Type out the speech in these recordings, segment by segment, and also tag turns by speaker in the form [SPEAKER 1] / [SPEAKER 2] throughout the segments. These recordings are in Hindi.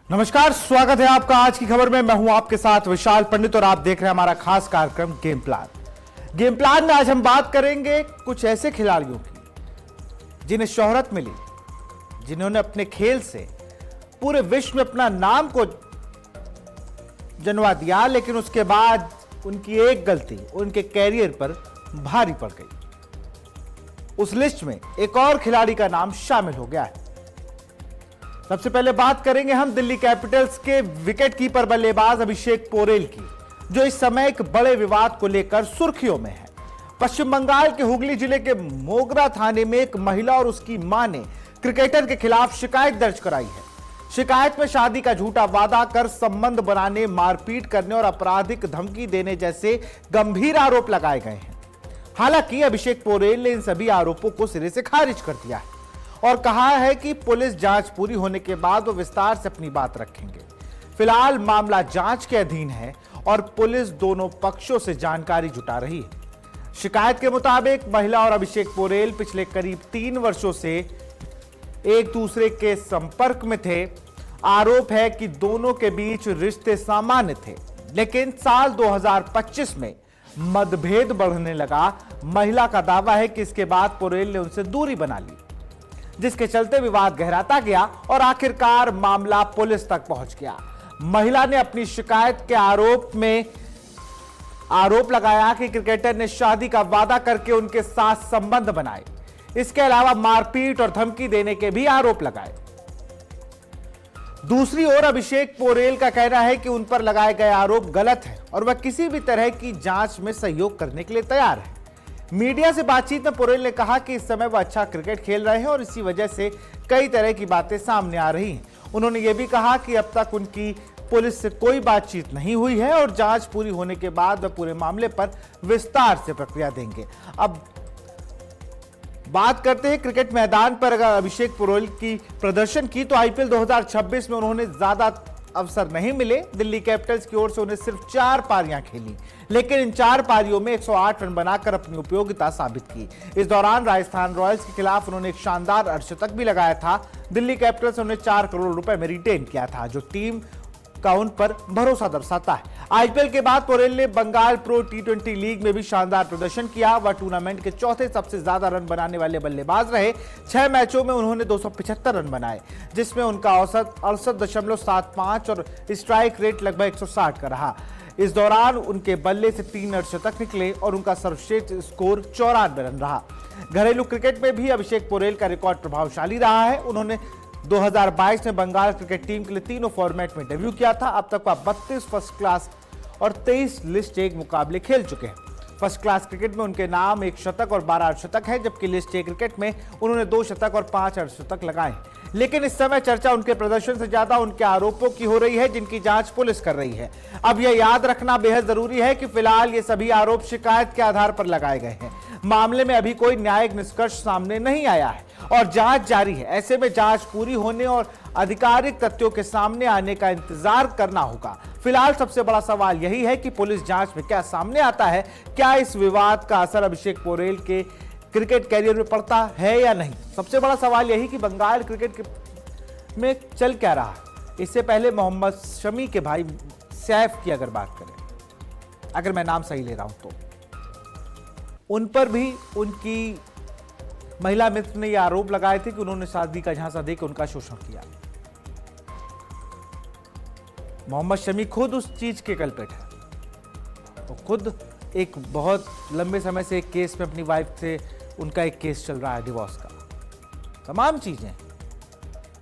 [SPEAKER 1] नमस्कार, स्वागत है आपका आज की खबर में। मैं हूं आपके साथ विशाल पंडित और आप देख रहे हैं हमारा खास कार्यक्रम गेम प्लान। गेम प्लान में आज हम बात करेंगे कुछ ऐसे खिलाड़ियों की जिन्हें शोहरत मिली, जिन्होंने अपने खेल से पूरे विश्व में अपना नाम को जनवा दिया, लेकिन उसके बाद उनकी एक गलती उनके कैरियर पर भारी पड़ गई। उस लिस्ट में एक और खिलाड़ी का नाम शामिल हो गया है। सबसे पहले बात करेंगे हम दिल्ली कैपिटल्स के विकेटकीपर बल्लेबाज अभिषेक पोरेल की, जो इस समय एक बड़े विवाद को लेकर सुर्खियों में है। पश्चिम बंगाल के हुगली जिले के मोगरा थाने में एक महिला और उसकी मां ने क्रिकेटर के खिलाफ शिकायत दर्ज कराई है। शिकायत में शादी का झूठा वादा कर संबंध बनाने, मारपीट करने और आपराधिक धमकी देने जैसे गंभीर आरोप लगाए गए हैं। हालांकि अभिषेक पोरेल ने इन सभी आरोपों को सिरे से खारिज कर दिया है और कहा है कि पुलिस जांच पूरी होने के बाद वो विस्तार से अपनी बात रखेंगे। फिलहाल मामला जांच के अधीन है और पुलिस दोनों पक्षों से जानकारी जुटा रही है। शिकायत के मुताबिक महिला और अभिषेक पोरेल पिछले करीब 3 वर्षों से एक दूसरे के संपर्क में थे। आरोप है कि दोनों के बीच रिश्ते सामान्य थे, लेकिन साल 2025 में मतभेद बढ़ने लगा। महिला का दावा है कि इसके बाद पोरेल ने उनसे दूरी बना ली, जिसके चलते विवाद गहराता गया और आखिरकार मामला पुलिस तक पहुंच गया। महिला ने अपनी शिकायत के आरोप लगाया कि क्रिकेटर ने शादी का वादा करके उनके साथ संबंध बनाए। इसके अलावा मारपीट और धमकी देने के भी आरोप लगाए। दूसरी ओर अभिषेक पोरेल का कहना है कि उन पर लगाए गए आरोप गलत है और वह किसी भी तरह की जांच में सहयोग करने के लिए तैयार है। मीडिया से बातचीत में पोरेल ने कहा कि इस समय वह अच्छा क्रिकेट खेल रहे हैं और इसी वजह से कई तरह की बातें सामने आ रही हैं। उन्होंने यह भी कहा कि अब तक उनकी पुलिस से कोई बातचीत नहीं हुई है और जांच पूरी होने के बाद वह पूरे मामले पर विस्तार से प्रक्रिया देंगे। अब बात करते हैं क्रिकेट मैदान पर अगर अभिषेक पोरेल की प्रदर्शन की, तो आईपीएल 2026 में उन्होंने ज्यादा अवसर नहीं मिले। दिल्ली कैपिटल्स की ओर से उन्हें सिर्फ 4 पारियां खेली, लेकिन इन 4 पारियों में 108 रन बनाकर अपनी उपयोगिता साबित की। इस दौरान राजस्थान रॉयल्स के खिलाफ उन्होंने एक शानदार अर्धशतक भी लगाया था। दिल्ली कैपिटल्स ने उन्हें 4 करोड़ रुपए में रिटेन किया था, जो टीम का उन पर भरोसा दर्शाता है। आईपीएल के बाद पोरेल ने बंगाल प्रो T20 लीग में भी शानदार प्रदर्शन किया। वह टूर्नामेंट के चौथे सबसे ज्यादा रन बनाने वाले बल्लेबाज रहे। 6 मैचों में उन्होंने 275 रन बनाए, जिसमें उनका औसत 68.75 और स्ट्राइक रेट लगभग 160 का रहा। इस दौरान उनके बल्ले से 3 अर्धशतक निकले और उनका सर्वश्रेष्ठ स्कोर 94 रन रहा। घरेलू क्रिकेट में भी अभिषेक पोरेल का रिकॉर्ड प्रभावशाली रहा है। उन्होंने 2022 में बंगाल क्रिकेट टीम के लिए तीनों फॉर्मेट में डेब्यू किया था। अब तक वह 32 फर्स्ट क्लास और 23 लिस्ट 1 मुकाबले खेल चुके हैं। फर्स्ट क्लास क्रिकेट में उनके नाम 1 शतक और 12 अर्धशतक है, जबकि लिस्ट ए क्रिकेट में उन्होंने 2 शतक और 5 अर्धशतक लगाए। लेकिन इस समय चर्चा उनके प्रदर्शन से ज्यादा उनके आरोपों की हो रही है, जिनकी जांच पुलिस कर रही है। अब यह याद रखना बेहद जरूरी है कि फिलहाल ये सभी आरोप शिकायत के आधार पर लगाए गए हैं। मामले में अभी कोई न्यायिक निष्कर्ष सामने नहीं आया है और जांच जारी है। ऐसे में जांच पूरी होने और आधिकारिक तथ्यों के सामने आने का इंतजार करना होगा। फिलहाल सबसे बड़ा सवाल यही है कि पुलिस जांच में क्या सामने आता है, क्या इस विवाद का असर अभिषेक पोरेल के क्रिकेट कैरियर में पड़ता है या नहीं। सबसे बड़ा सवाल यही कि बंगाल क्रिकेट में चल क्या रहा। इससे पहले मोहम्मद शमी के भाई सैफ की अगर बात करें, अगर मैं नाम सही ले रहा हूं तो उन पर भी उनकी महिला मित्र ने यह आरोप लगाए थे कि उन्होंने शादी का झांसा देकर उनका शोषण किया। मोहम्मद शमी खुद उस चीज के कल्प्रिट है। वो खुद एक बहुत लंबे समय से एक केस में अपनी वाइफ से उनका एक केस चल रहा है डिवोर्स का, तमाम चीजें।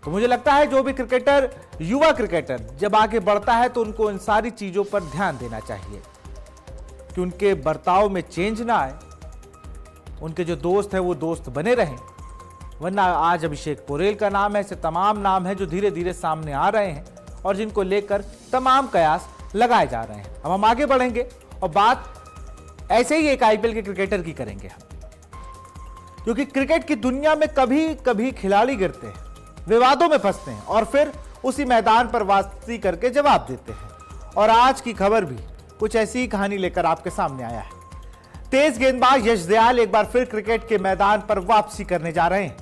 [SPEAKER 1] तो मुझे लगता है जो भी क्रिकेटर, युवा क्रिकेटर जब आगे बढ़ता है तो उनको इन सारी चीजों पर ध्यान देना चाहिए कि उनके बर्ताव में चेंज ना आए, उनके जो दोस्त हैं वो दोस्त बने रहें। वरना आज अभिषेक पोरेल का नाम है, ऐसे तमाम नाम है जो धीरे धीरे सामने आ रहे हैं और जिनको लेकर तमाम कयास लगाए जा रहे हैं। अब हम आगे बढ़ेंगे और बात ऐसे ही एक आईपीएल के क्रिकेटर की करेंगे हम, क्योंकि क्रिकेट की दुनिया में कभी कभी खिलाड़ी गिरते हैं, विवादों में फंसते हैं और फिर उसी मैदान पर वापसी करके जवाब देते हैं। और आज की खबर भी कुछ ऐसी ही कहानी लेकर आपके सामने आया है। तेज गेंदबाज यश दयाल एक बार फिर क्रिकेट के मैदान पर वापसी करने जा रहे हैं।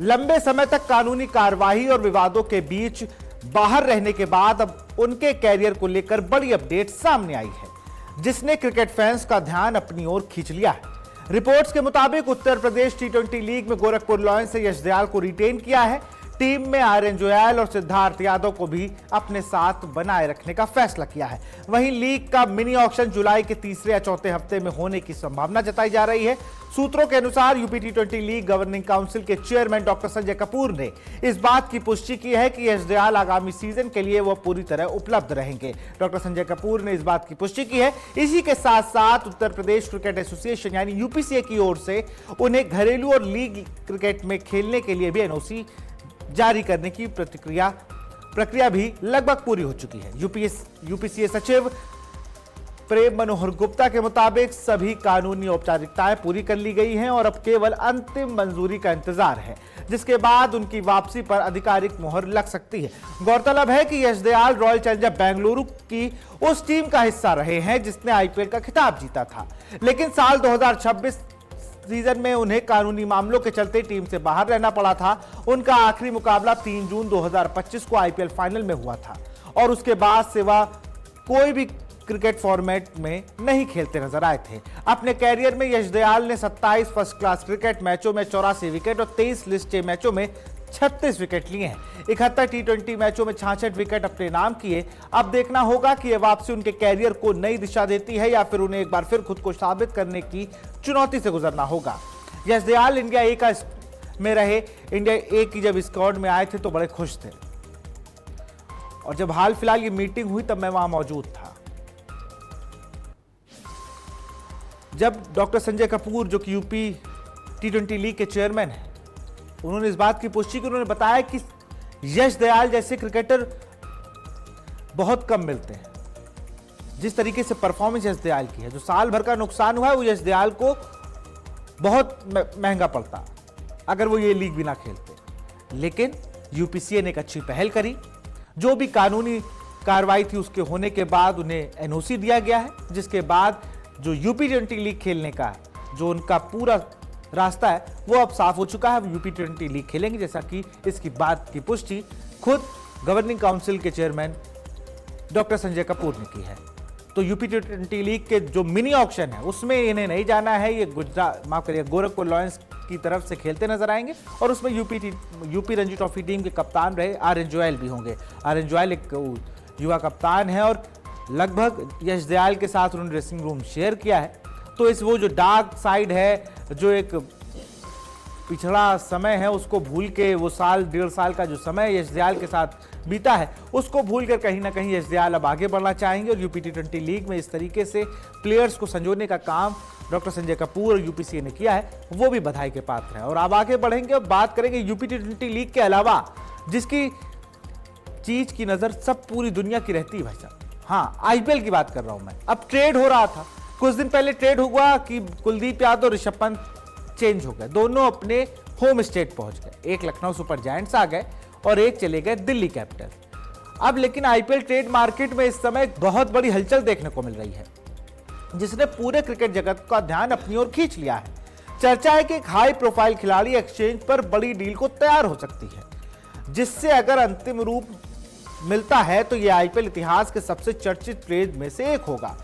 [SPEAKER 1] लंबे समय तक कानूनी कार्यवाही और विवादों के बीच बाहर रहने के बाद अब उनके कैरियर को लेकर बड़ी अपडेट सामने आई है, जिसने क्रिकेट फैंस का ध्यान अपनी ओर खींच लिया है। रिपोर्ट्स के मुताबिक उत्तर प्रदेश टी20 लीग में गोरखपुर लॉयंस से यश दयाल को रिटेन किया है। टीम में आर्यन जोयाल और सिद्धार्थ यादव को भी अपने साथ बनाए रखने का फैसला किया है। वहीं लीग का मिनी ऑक्शन जुलाई के तीसरे या चौथे हफ्ते में होने की संभावना जताई जा रही है। सूत्रों के अनुसार यूपी टी20 लीग गवर्निंग काउंसिल के चेयरमैन डॉक्टर संजय कपूर ने इस बात की पुष्टि की है कि यश दयाल आगामी सीजन के लिए वह पूरी तरह उपलब्ध रहेंगे। डॉक्टर संजय कपूर ने इस बात की पुष्टि की है। इसी के साथ साथ उत्तर प्रदेश क्रिकेट एसोसिएशन यानी यूपीसीए की ओर से उन्हें घरेलू और लीग क्रिकेट में खेलने के लिए भी एनओसी जारी करने की प्रक्रिया भी लगभग पूरी हो चुकी है। यूपीसीए सचिव प्रेम मनोहर गुप्ता के मुताबिक सभी कानूनी औपचारिकताएं पूरी कर ली गई हैं और अब केवल अंतिम मंजूरी का इंतजार है, जिसके बाद उनकी वापसी पर आधिकारिक मोहर लग सकती है। गौरतलब है कि यश दयाल रॉयल चैलेंजर बेंगलुरु की उस टीम का हिस्सा रहे हैं जिसने आईपीएल का खिताब जीता था, लेकिन साल 2026 सीजन में उन्हें कानूनी मामलों के चलते टीम से बाहर रहना पड़ा था। उनका आखिरी मुकाबला 3 जून 2025 को आईपीएल फाइनल में हुआ था और उसके बाद से वह कोई भी क्रिकेट फॉर्मेट में नहीं खेलते नजर आए थे। अपने कैरियर में यश दयाल ने 27 फर्स्ट क्लास क्रिकेट मैचों में 84 विकेट और 23 लिस्ट ए मैचों में 36 विकेट लिए हैं। 71 टी20 मैचों में 66 विकेट अपने नाम किए। अब देखना होगा कि यह वापसी उनके कैरियर को नई दिशा देती है या फिर उन्हें एक बार फिर खुद को साबित करने की चुनौती से गुजरना होगा। यश दयाल इंडिया ए में रहे। इंडिया ए की जब स्क्वाड में आए थे तो बड़े खुश थे और जब हाल फिलहाल ये मीटिंग हुई तब मैं वहां मौजूद था, जब डॉक्टर संजय कपूर जो कि यूपी टी20 लीग के चेयरमैन हैं, उन्होंने इस बात की पुष्टि की। उन्होंने बताया कि यश दयाल जैसे क्रिकेटर बहुत कम मिलते हैं। जिस तरीके से परफॉर्मेंस यश दयाल की है, जो साल भर का नुकसान हुआ है वो यश दयाल को बहुत महंगा पड़ता अगर वो ये लीग भी ना खेलते। लेकिन यूपीसीए ने एक अच्छी पहल करी। जो भी कानूनी कार्रवाई थी उसके होने के बाद उन्हें एनओसी दिया गया है, जिसके बाद जो यूपी टी20 लीग खेलने का जो उनका पूरा रास्ता है वो अब साफ हो चुका है। यूपी टी20 लीग खेलेंगे, जैसा कि इसकी बात की पुष्टि खुद गवर्निंग काउंसिल के चेयरमैन डॉक्टर संजय कपूर ने की है। तो यूपी टी20 लीग के जो मिनी ऑक्शन है उसमें इन्हें नहीं जाना है। ये गोरखपुर लॉयंस की तरफ से खेलते नजर आएंगे और उसमें यूपी रणजी ट्रॉफी टीम के कप्तान रहे आर्यन जोयाल भी होंगे। आर्यन जोयाल एक युवा कप्तान है और लगभग यश दयाल के साथ उन्होंने ड्रेसिंग रूम शेयर किया है। तो इस वो जो डार्क साइड है, जो एक पिछड़ा समय है, उसको भूल के वो साल 1.5 साल का जो समय यश दयाल के साथ बीता है उसको भूलकर कहीं ना कहीं यश दयाल अब आगे बढ़ना चाहेंगे और यूपी टी20 लीग में इस तरीके से प्लेयर्स को संजोने का काम डॉक्टर संजय कपूर और यूपीसीए ने किया है, वो भी बधाई के पात्र हैं। और अब आगे बढ़ेंगे और बात करेंगे यूपी टी20 लीग के अलावा जिसकी चीज की नजर सब पूरी दुनिया की रहती है भाई साहब। हाँ, आईपीएल की बात कर रहा हूं मैं। अब ट्रेड हो रहा था, कुछ दिन पहले ट्रेड हुआ कि कुलदीप यादव और ऋषभ पंत चेंज हो गए, दोनों अपने होम स्टेट पहुंच गए। एक लखनऊ सुपर जायंट्स आ गए और एक चले गए दिल्ली कैपिटल। अब लेकिन आईपीएल ट्रेड मार्केट में इस समय बहुत बड़ी हलचल देखने को मिल रही है, जिसने पूरे क्रिकेट जगत का ध्यान अपनी ओर खींच लिया है। चर्चा है कि एक हाई प्रोफाइल खिलाड़ी एक्सचेंज पर बड़ी डील को तैयार हो सकती है, जिससे अगर अंतिम रूप मिलता है तो यह आईपीएल इतिहास के सबसे चर्चित ट्रेड में से एक होगा।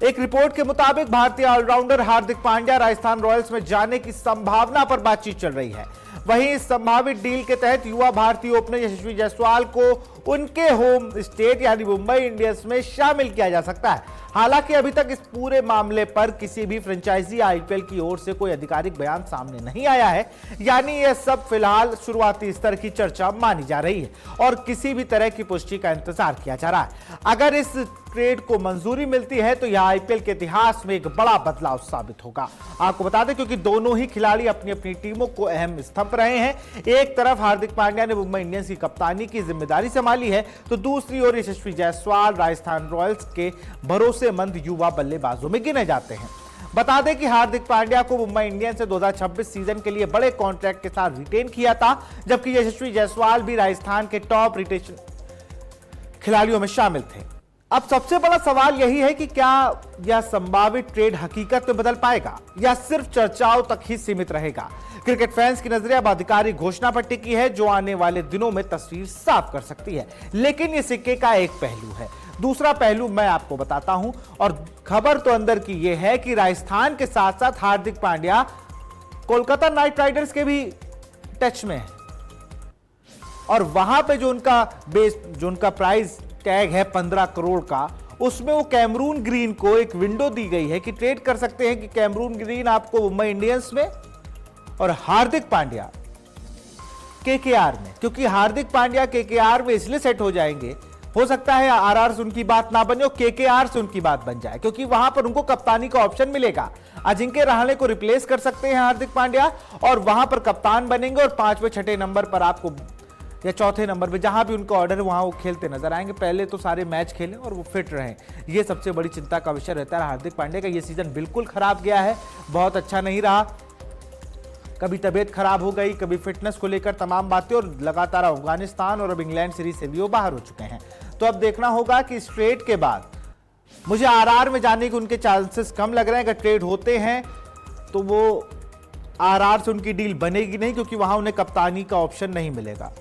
[SPEAKER 1] एक रिपोर्ट के मुताबिक भारतीय ऑलराउंडर हार्दिक पांड्या राजस्थान रॉयल्स में जाने की संभावना पर बातचीत चल रही है। वहीं इस संभावित डील के तहत युवा भारतीय ओपनर यशस्वी जायसवाल को उनके होम स्टेट यानी मुंबई इंडियंस में शामिल किया जा सकता है। हालांकि अभी तक इस पूरे मामले पर किसी भी फ्रेंचाइजी आईपीएल की ओर से कोई आधिकारिक बयान सामने नहीं आया है, यानी यह सब फिलहाल शुरुआती स्तर की चर्चा मानी जा रही है और किसी भी तरह की पुष्टि का इंतजार किया जा रहा है। अगर इस ट्रेड को मंजूरी मिलती है तो यह आईपीएल के इतिहास में एक बड़ा बदलाव साबित होगा। आपको बता दें, क्योंकि दोनों ही खिलाड़ी अपनी अपनी टीमों को अहम स्तंभ रहे हैं। एक तरफ हार्दिक पांड्या ने मुंबई इंडियंस की कप्तानी की जिम्मेदारी संभाली है, तो दूसरी ओर यशस्वी जायसवाल राजस्थान रॉयल्स के भरोसेमंद युवा बल्लेबाजों में गिने जाते हैं। बता दें कि हार्दिक पांड्या को मुंबई इंडियंस से 2026 सीजन के लिए बड़े कॉन्ट्रैक्ट के साथ रिटेन किया था, जबकि यशस्वी जायसवाल भी राजस्थान के टॉप रिटेन खिलाड़ियों में शामिल थे। अब सबसे बड़ा सवाल यही है कि क्या यह संभावित ट्रेड हकीकत में बदल पाएगा या सिर्फ चर्चाओं तक ही सीमित रहेगा। क्रिकेट फैंस की नजरें अब आधिकारिक घोषणा पर टिकी है, जो आने वाले दिनों में तस्वीर साफ कर सकती है। लेकिन ये सिक्के का एक पहलू है, दूसरा पहलू मैं आपको बताता हूं। और खबर तो अंदर की यह है कि राजस्थान के साथ साथ हार्दिक पांड्या कोलकाता नाइट राइडर्स के भी टच में है। और वहां पे जो उनका प्राइस टैग है 15 करोड़ का, उसमें वो कैमरून ग्रीन को एक विंडो दी गई है कि ट्रेड कर सकते हैं कि कैमरून ग्रीन आपको मुंबई इंडियंस में और हार्दिक पांड्या केकेआर में, क्योंकि हार्दिक पांड्या केकेआर में इसलिए सेट हो जाएंगे, हो सकता है आरआर से उनकी बात ना बने और केकेआर से उनकी बात बन जाए, क्योंकि वहां पर उनको कप्तानी का ऑप्शन मिलेगा। अजिंक्य रहाणे को रिप्लेस कर सकते हैं हार्दिक पांड्या और वहां पर कप्तान बनेंगे और 5वें 6ठे नंबर पर आपको या 4थे नंबर पे जहां भी उनका ऑर्डर है वहां वो खेलते नजर आएंगे। पहले तो सारे मैच खेलें और वो फिट रहें, ये सबसे बड़ी चिंता का विषय रहता है। हार्दिक पांड्या का ये सीजन बिल्कुल खराब गया है, बहुत अच्छा नहीं रहा। कभी तबीयत खराब हो गई, कभी फिटनेस को लेकर तमाम बातें, और लगातार अफगानिस्तान और अब इंग्लैंड सीरीज से भी वो बाहर हो चुके हैं। तो अब देखना होगा कि इस ट्रेड के बाद मुझे आरआर में जाने के उनके चांसेस कम लग रहे हैं। अगर ट्रेड होते हैं तो वो आरआर से उनकी डील बनेगी नहीं, क्योंकि वहां उन्हें कप्तानी का ऑप्शन नहीं मिलेगा।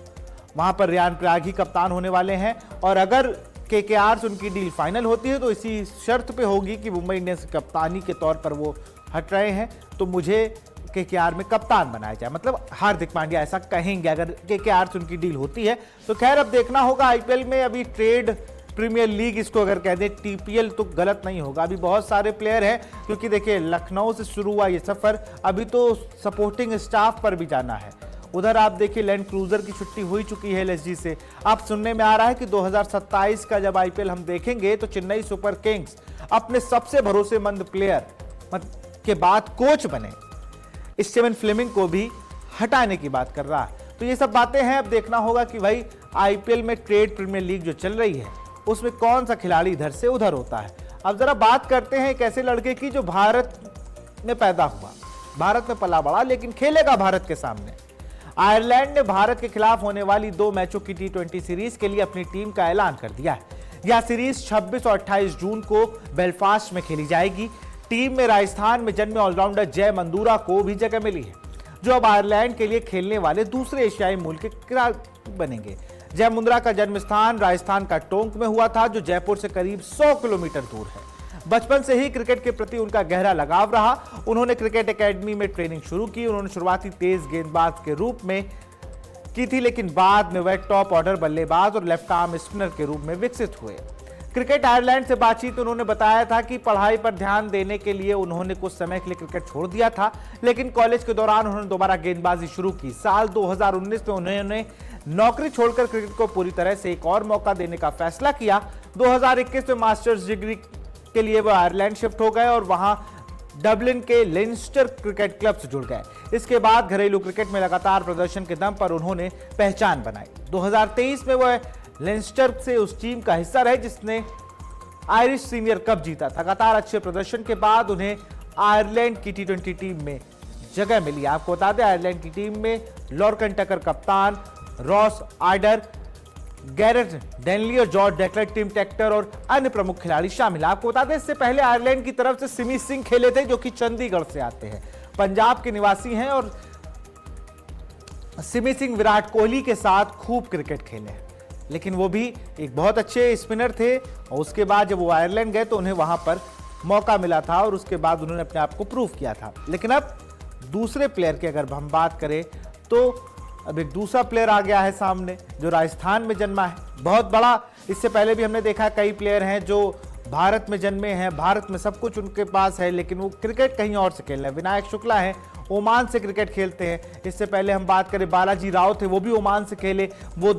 [SPEAKER 1] वहां पर रियान पराग ही कप्तान होने वाले हैं। और अगर केकेआर से उनकी डील फाइनल होती है तो इसी शर्त पे होगी कि मुंबई इंडियंस कप्तानी के तौर पर वो हट रहे हैं, तो मुझे केकेआर में कप्तान बनाया जाए, मतलब हार्दिक पांड्या ऐसा कहेंगे अगर केकेआर से उनकी डील होती है। तो खैर अब देखना होगा। आईपीएल में अभी ट्रेड प्रीमियर लीग इसको अगर कह दें, टीपीएल तो गलत नहीं होगा। अभी बहुत सारे प्लेयर हैं, क्योंकि देखिए लखनऊ से शुरू हुआ ये सफर, अभी तो सपोर्टिंग स्टाफ पर भी जाना है। उधर आप देखिए लैंड क्रूजर की छुट्टी हो चुकी है एलएसजी से। आप सुनने में आ रहा है कि 2027 का जब आईपीएल हम देखेंगे तो चेन्नई सुपर किंग्स अपने सबसे भरोसेमंद प्लेयर के बाद कोच बने, स्टीवन फ्लेमिंग को भी हटाने की बात कर रहा है। तो ये सब बातें हैं, अब देखना होगा कि भाई आईपीएल में ट्रेड प्रीमियर लीग जो चल रही है उसमें कौन सा खिलाड़ी इधर से उधर होता है। अब जरा बात करते हैं एक ऐसे लड़के की जो भारत में पैदा हुआ, भारत में पला बड़ा, लेकिन खेलेगा भारत के सामने। आयरलैंड ने भारत के खिलाफ होने वाली 2 मैचों की T20 सीरीज के लिए अपनी टीम का ऐलान कर दिया है। यह सीरीज 26 और 28 जून को बेलफास्ट में खेली जाएगी। टीम में राजस्थान में जन्मे ऑलराउंडर जय मंदूरा को भी जगह मिली है, जो अब आयरलैंड के लिए खेलने वाले दूसरे एशियाई मूल के खिलाड़ी बनेंगे। जय मुंद्रा का जन्म स्थान राजस्थान का टोंक में हुआ था, जो जयपुर से करीब 100 किलोमीटर दूर है। बचपन से ही क्रिकेट के प्रति उनका गहरा लगाव रहा। उन्होंने क्रिकेट एकेडमी में ट्रेनिंग शुरू की। उन्होंने शुरुआती तेज गेंदबाज के रूप में की थी, लेकिन बाद में वह टॉप ऑर्डर बल्लेबाज और लेफ्ट आर्म स्पिनर के रूप में विकसित हुए। क्रिकेट आयरलैंड से बातचीत उन्होंने बताया था कि पढ़ाई पर ध्यान देने के लिए उन्होंने कुछ समय के लिए क्रिकेट छोड़ दिया था, लेकिन कॉलेज के दौरान उन्होंने दोबारा गेंदबाजी शुरू की। साल 2019 में उन्होंने नौकरी छोड़कर क्रिकेट को पूरी तरह से एक और मौका देने का फैसला किया। 2021 में मास्टर्स डिग्री के लिए वो आयरलैंड शिफ्ट हो गए और वहां डबलिन के लेंस्टर क्रिकेट क्लब से जुड़ गए। इसके बाद घरेलू क्रिकेट में लगातार प्रदर्शन के दम पर उन्होंने पहचान बनाई। 2023 में वह लेंस्टर से उस टीम का हिस्सा रहे जिसने आयरिश सीनियर कप जीता था। लगातार अच्छे प्रदर्शन के बाद उन्हें आयरलैंड की T20 टीम में जगह मिली। आपको बता दें आयरलैंड की टीम में लॉर्कन टकर कप्तान, रॉस आइडर, गैरेट डेनली और जॉर्ज डेक्लर, टीम टेक्टर और अन्य प्रमुख खिलाड़ी शामिल। आपको बता दें इससे पहले आयरलैंड की तरफ से सिमी सिंह खेले थे, जो कि चंडीगढ़ से आते हैं, पंजाब के निवासी हैं। और सिमी सिंह विराट कोहली के साथ खूब क्रिकेट खेले हैं, लेकिन वो भी एक बहुत अच्छे स्पिनर थे। और उसके बाद जब वो आयरलैंड गए तो उन्हें वहां पर मौका मिला था और उसके बाद उन्होंने अपने आप को प्रूव किया था। लेकिन अब दूसरे प्लेयर की अगर हम बात करें तो अब एक दूसरा प्लेयर आ गया है सामने, जो राजस्थान में जन्मा है, बहुत बड़ा। इससे पहले भी हमने देखा कई प्लेयर हैं जो भारत में जन्मे हैं, भारत में सब कुछ उनके पास है, लेकिन वो क्रिकेट कहीं और से खेल रहे हैं। विनायक शुक्ला हैं, ओमान से क्रिकेट खेलते हैं। इससे पहले हम बात करें बालाजी राव थे, वो भी ओमान से खेले, वो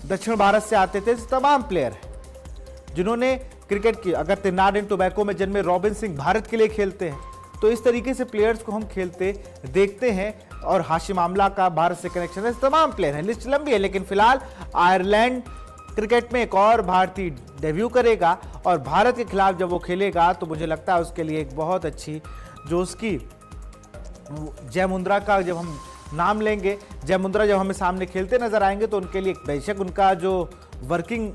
[SPEAKER 1] दक्षिण भारत से आते थे। तमाम प्लेयर हैं जिन्होंने क्रिकेट की। अगर त्रिनाड एंड टोबैको में जन्मे रॉबिन सिंह भारत के लिए खेलते हैं। तो इस तरीके से प्लेयर्स को हम खेलते देखते हैं। और हाशिम आमला का भारत से कनेक्शन है, तमाम प्लेयर हैं, लिस्ट लंबी है। लेकिन फिलहाल आयरलैंड क्रिकेट में एक और भारतीय डेब्यू करेगा और भारत के खिलाफ जब वो खेलेगा तो मुझे लगता है उसके लिए एक बहुत अच्छी, जो उसकी जय मुंद्रा का जब हम नाम लेंगे, जय मुंद्रा जब हमें सामने खेलते नजर आएंगे तो उनके लिए, बेशक उनका जो वर्किंग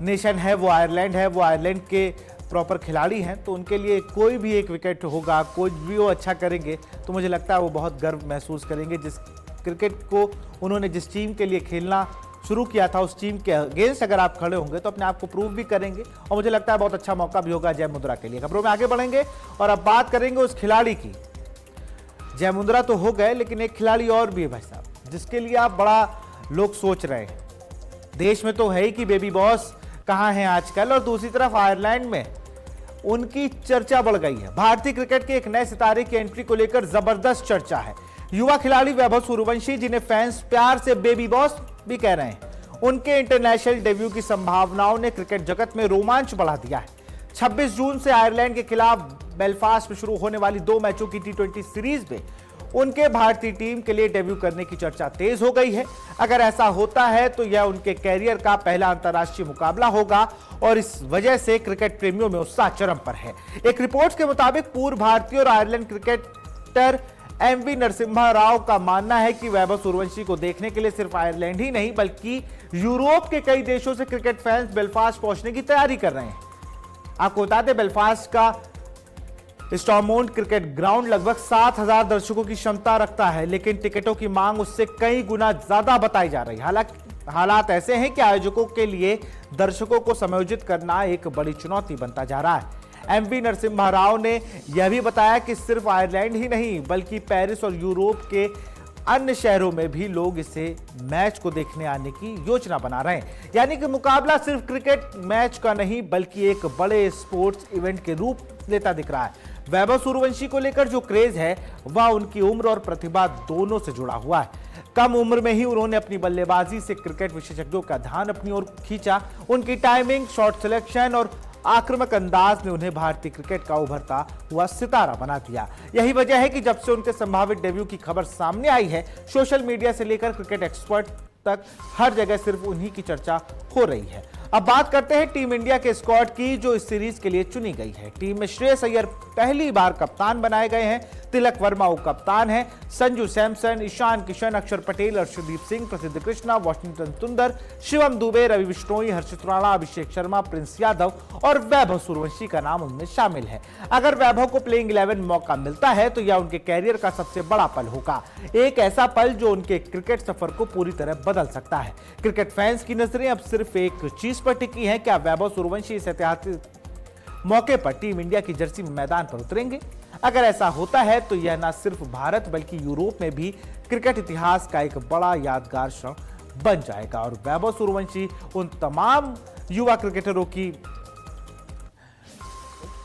[SPEAKER 1] नेशन है वो आयरलैंड है, वो आयरलैंड के प्रॉपर खिलाड़ी हैं, तो उनके लिए कोई भी एक विकेट होगा, कोई भी वो अच्छा करेंगे तो मुझे लगता है वो बहुत गर्व महसूस करेंगे। जिस क्रिकेट को उन्होंने जिस टीम के लिए खेलना शुरू किया था, उस टीम के अगेंस्ट अगर आप खड़े होंगे तो अपने आप को प्रूव भी करेंगे और मुझे लगता है बहुत अच्छा मौका भी होगा जय मुंद्रा के लिए। खबरों में आगे बढ़ेंगे और अब बात करेंगे उस खिलाड़ी की। जय मुंद्रा तो हो गए, लेकिन एक खिलाड़ी और भी है भाई साहब, जिसके लिए आप बड़ा लोग सोच रहे हैं। देश में तो है ही कि बेबी बॉस कहां है आजकल, और दूसरी तरफ आयरलैंड में उनकी चर्चा बढ़ गई है। भारतीय क्रिकेट के एक नए सितारे की एंट्री को लेकर जबरदस्त चर्चा है। युवा खिलाड़ी वैभव सूर्यवंशी, जिन्हें फैंस प्यार से बेबी बॉस भी कह रहे हैं, उनके इंटरनेशनल डेब्यू की संभावनाओं ने क्रिकेट जगत में रोमांच बढ़ा दिया है। 26 जून से आयरलैंड के खिलाफ बेलफास्ट में शुरू होने वाली 2 मैचों की T20 सीरीज में उनके भारतीय टीम के लिए डेब्यू करने की चर्चा तेज हो गई है। अगर ऐसा होता है तो यह उनके कैरियर का पहला अंतर्राष्ट्रीय मुकाबला होगा और इस वजह से क्रिकेट प्रेमियों में उत्साह चरम पर है। एक रिपोर्ट के मुताबिक पूर्व भारतीय और Ireland cricketer MV Narasimha Rao का मानना है कि वैभव सूर्यवंशी को देखने के लिए सिर्फ आयरलैंड ही नहीं बल्कि यूरोप के कई देशों से क्रिकेट फैंस बेलफास्ट पहुंचने की तैयारी कर रहे हैं। आपको बता दें, बेलफास्ट का स्टॉर्मोंट क्रिकेट ग्राउंड लगभग 7,000 दर्शकों की क्षमता रखता है, लेकिन टिकटों की मांग उससे कई गुना ज्यादा बताई जा रही है। हालात ऐसे हैं कि आयोजकों के लिए दर्शकों को समायोजित करना एक बड़ी चुनौती बनता जा रहा है। MV नरसिम्हा राव ने यह भी बताया कि सिर्फ आयरलैंड ही नहीं बल्कि पेरिस और यूरोप के अन्य शहरों में भी लोग इसे मैच को देखने आने की योजना बना रहे हैं। यानी कि मुकाबला सिर्फ क्रिकेट मैच का नहीं बल्कि एक बड़े स्पोर्ट्स इवेंट के रूप लेता दिख रहा है। वैभव सूर्यवंशी को लेकर जो क्रेज है वह उनकी उम्र और प्रतिभा दोनों से जुड़ा हुआ है। कम उम्र में ही उन्होंने अपनी बल्लेबाजी से क्रिकेट विशेषज्ञों का ध्यान अपनी ओर खींचा। उनकी टाइमिंग, शॉट सिलेक्शन और आक्रामक अंदाज ने उन्हें भारतीय क्रिकेट का उभरता हुआ सितारा बना दिया। यही वजह है कि जब से उनके संभावित डेब्यू की खबर सामने आई है, सोशल मीडिया से लेकर क्रिकेट एक्सपर्ट तक हर जगह सिर्फ उन्हीं की चर्चा हो रही है। अब बात करते हैं टीम इंडिया के स्क्वाड की, जो इस सीरीज के लिए चुनी गई है। टीम में श्रेयस अय्यर पहली बार कप्तान बनाए गए हैं, तिलक वर्मा उप कप्तान हैं, संजू सैमसन, ईशान किशन, अक्षर पटेल, अर्शदीप सिंह, प्रसिद्ध कृष्णा, वॉशिंगटन सुंदर, शिवम दुबे, रवि बिश्नोई, हर्षित राणा, अभिषेक शर्मा, प्रिंस यादव और वैभव सूर्यवंशी का नाम उनमें शामिल है। अगर वैभव को प्लेइंग 11 मौका मिलता है तो यह उनके कैरियर का सबसे बड़ा पल होगा, एक ऐसा पल जो उनके क्रिकेट सफर को पूरी तरह बदल सकता है। क्रिकेट फैंस की नजरें अब सिर्फ एक चीज पर टिकी है, क्या वैभव सूर्यवंशी इस ऐतिहासिक मौके पर टीम इंडिया की जर्सी में मैदान पर उतरेंगे। अगर ऐसा होता है तो यह न सिर्फ भारत बल्कि यूरोप में भी क्रिकेट इतिहास का एक बड़ा यादगार क्षण बन जाएगा और वैभव सूर्यवंशी उन तमाम युवा क्रिकेटरों की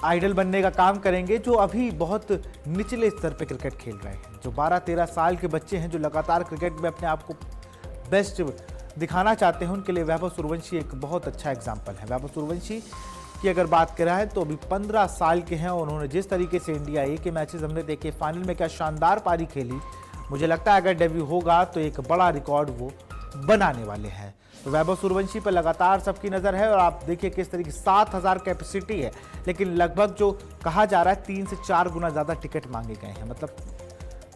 [SPEAKER 1] आइडल बनने का काम करेंगे जो अभी बहुत निचले स्तर पर क्रिकेट खेल रहे हैं, जो 12-13 साल के बच्चे हैं, जो लगातार क्रिकेट में अपने आप को बेस्ट दिखाना चाहते हैं। उनके लिए वैभव सूर्यवंशी एक बहुत अच्छा एग्जाम्पल है। वैभव सूर्यवंशी की अगर बात करें है तो अभी 15 साल के हैं और उन्होंने जिस तरीके से इंडिया ए के मैचेस हमने देखे, फाइनल में क्या शानदार पारी खेली, मुझे लगता है अगर डेब्यू होगा तो एक बड़ा रिकॉर्ड वो बनाने वाले हैं। तो वैभव सूर्यवंशी पर लगातार सबकी नज़र है और आप देखिए किस तरीके 7,000 कैपेसिटी है, लेकिन लगभग जो कहा जा रहा है 3 से 4 गुना ज़्यादा टिकट मांगे गए हैं। मतलब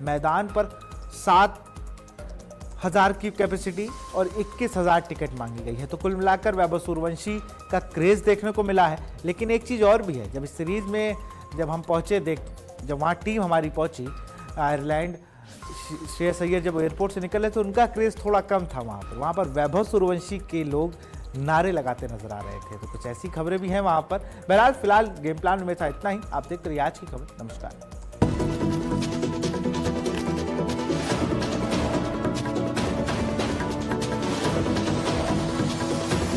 [SPEAKER 1] मैदान पर 7,000 की कैपेसिटी और 21,000 टिकट मांगी गई है। तो कुल मिलाकर वैभव सूर्यवंशी का क्रेज देखने को मिला है। लेकिन एक चीज़ और भी है, जब इस सीरीज में जब हम पहुंचे जब वहाँ टीम हमारी पहुंची आयरलैंड, श्रेयस अय्यर जब एयरपोर्ट से निकले तो उनका क्रेज थोड़ा कम था वहाँ पर वैभव सूर्यवंशी के लोग नारे लगाते नजर आ रहे थे। तो कुछ ऐसी खबरें भी हैं वहाँ पर। बहरहाल फिलहाल गेम प्लान में था इतना ही। आप देखते रहिए आज की खबर। नमस्कार।